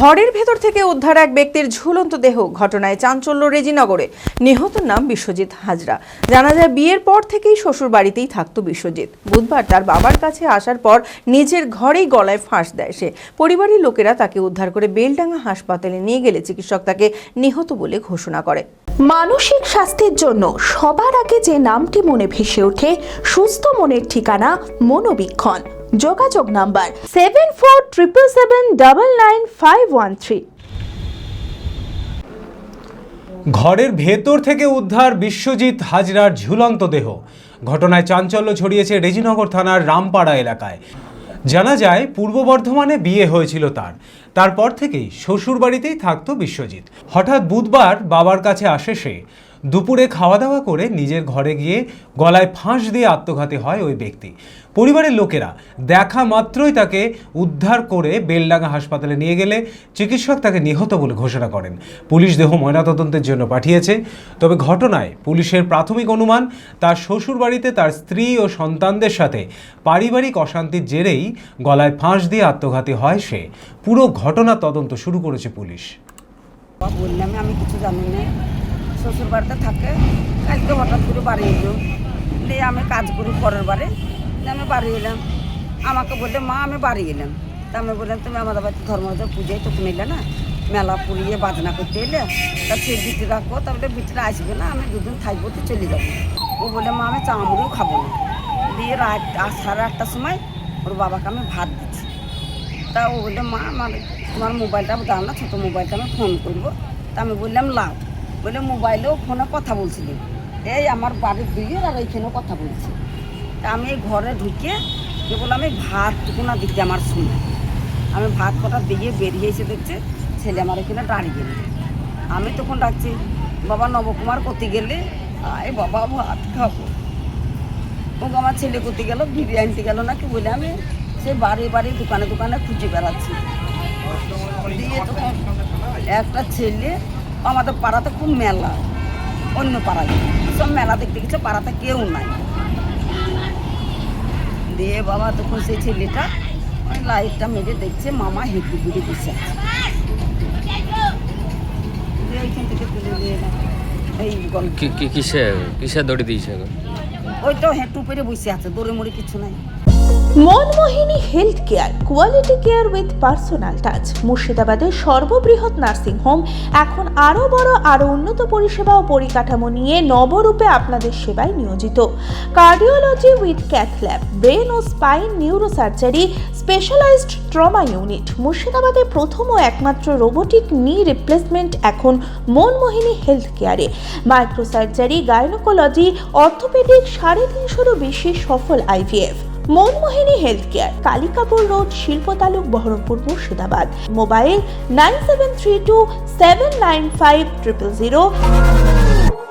ঘরের ভেতর থেকে উদ্ধার এক ব্যক্তির ঝুলন্ত দেহ। ঘটনায় চাঞ্চল্য রেজিনগরে। নিহতের নাম বিশ্বজিৎ হাজরা। জানা যায় বিয়ের পর থেকেই শ্বশুর বাড়িতেই থাকতো বিশ্বজিৎ। বুধবার তার বাবার কাছে আসার পর নিজের ঘরেই গলায় ফাঁস দেয় সে। পরিবারের লোকেরা তাকে উদ্ধার করে বেলডাঙ্গা হাসপাতালে নিয়ে গেলে চিকিৎসক তাকে নিহত বলে ঘোষণা করে। মানসিক স্বাস্থ্যের জন্য সবার আগে যে নামটি মনে ভেসে ওঠে, সুস্থ মনের ঠিকানা মনোবীক্ষণ। যোগাযোগ নাম্বার 7477799513। ঘরের ভেতর থেকে উদ্ধার বিশ্বজিৎ হাজরার ঝুলন্ত দেহ। ঘটনায় চাঞ্চল্য ছড়িয়েছে রেজিনগর থানার রামপাড়া এলাকায়। জানা যায় পূর্ব বর্ধমানে বিয়ে হয়েছিল তারপর থেকেই শ্বশুর বাড়িতেই থাকতো বিশ্বজিৎ। হঠাৎ বুধবার বাবার কাছে আসে সে। দুপুরে খাওয়া দাওয়া করে নিজের ঘরে গিয়ে গলায় ফাঁস দিয়ে আত্মঘাতী হয় ওই ব্যক্তি। পরিবারের লোকেরা দেখা মাত্রই তাকে উদ্ধার করে বেলডাঙ্গা হাসপাতালে নিয়ে গেলে চিকিৎসক তাকে নিহত বলে ঘোষণা করেন। পুলিশ দেহ ময়নাতদন্তের জন্য পাঠিয়েছে। তবে ঘটনায় পুলিশের প্রাথমিক অনুমান তার শ্বশুর বাড়িতে তার স্ত্রী ও সন্তানদের সাথে পারিবারিক অশান্তির জেরেই গলায় ফাঁস দিয়ে আত্মঘাতী হয় সে। পুরো ঘটনা তদন্ত শুরু করেছে পুলিশ। বললাম আমি কিছু জানি না, শ্বশুর বাড়িতে থাকে। কালকে হঠাৎ করে বাড়ি এলো, দিয়ে আমি কাজ করি পরের বারে, আমি বাড়ি এলাম। আমাকে বললে মা আমি বাড়ি এলাম। তা আমি বললাম তুমি আমাদের বাড়িতে ধর্মরাজার পুজোয় তো তুমি এলে না, মেলা পুড়িয়ে বাজনা করতে এলে, তা সে বিটি রাখো, তারপরে বিটিরা আসবে না, আমি দুদিন থাকবো তো চলে যাবো। ও বলে মা আমি চামড়িও খাবো না। দিয়ে রাত 8:30টার সময় ওর বাবাকে আমি ভাত দিচ্ছি। তা ও বললে মা আমার তোমার মোবাইলটা দাও না, ছোটো মোবাইলটা আমি ফোন করবো। তা আমি বললাম লাভ। বলে মোবাইলেও ফোনে কথা বলছিলেন, এই আমার বাড়ির দুইয়ের আর এইখানেও কথা বলছি। তা আমি এই ঘরে ঢুকে বলে আমি ভাতটুকু না দিতে আমার শুনে, আমি ভাত কটা দিয়ে বেরিয়ে এসে দেখছে ছেলে আমার এখানে দাঁড়িয়ে গেল। আমি তখন ডাকছি বাবা নবকুমার করতে গেলে, এই বাবা ভাত খাবো। ওকে আমার ছেলে করতে গেল, বিরিয়ানি আনতে গেল নাকি বলে আমি সে বাড়ি বাড়ি দোকানে দোকানে খুঁজে বেড়াচ্ছি। দিয়ে তখন একটা ছেলে, আমাদের পাড়াতে খুব মেলা, অন্য পাড়ায় সব মেলা দেখতে গেছে, পাড়াতে কেউ নাই। দিয়ে বাবা তখন সেই ছেলেটা ওই লাইটটা মেরে দেখছে মামা হেঁটে ঘুরে বসে আছে। দিয়ে এইখান থেকে তুলে নিয়ে এলাম। এই কিসে দৌড়ে দিয়েছে? ওই তো হেঁটু পেরে বসে আছে, দৌড়ে মরে কিছু নাই। Manmohini health care, quality care with personal touch. মুর্শিদাবাদের সর্ববৃহৎ নার্সিং হোম এখন আরও বড়, আরও উন্নত পরিষেবা ও পরিকাঠামো নিয়ে নবরূপে আপনাদের সেবায় নিয়োজিত। Cardiology with cath lab, brain ও spine neurosurgery, specialised trauma unit. মুর্শিদাবাদে প্রথম ও একমাত্র রোবোটিক নি রিপ্লেসমেন্ট এখন মনমোহিনী হেলথ কেয়ারে। মাইক্রোসার্জারি, গাইনোকোলজি, অর্থোপেডিক, 350-এরও বেশি সফল IVF। Manmohini health care, Kalikapur road, শিল্প তালুক, বহরমপুর, মুর্শিদাবাদ। মোবাইল 9732795000।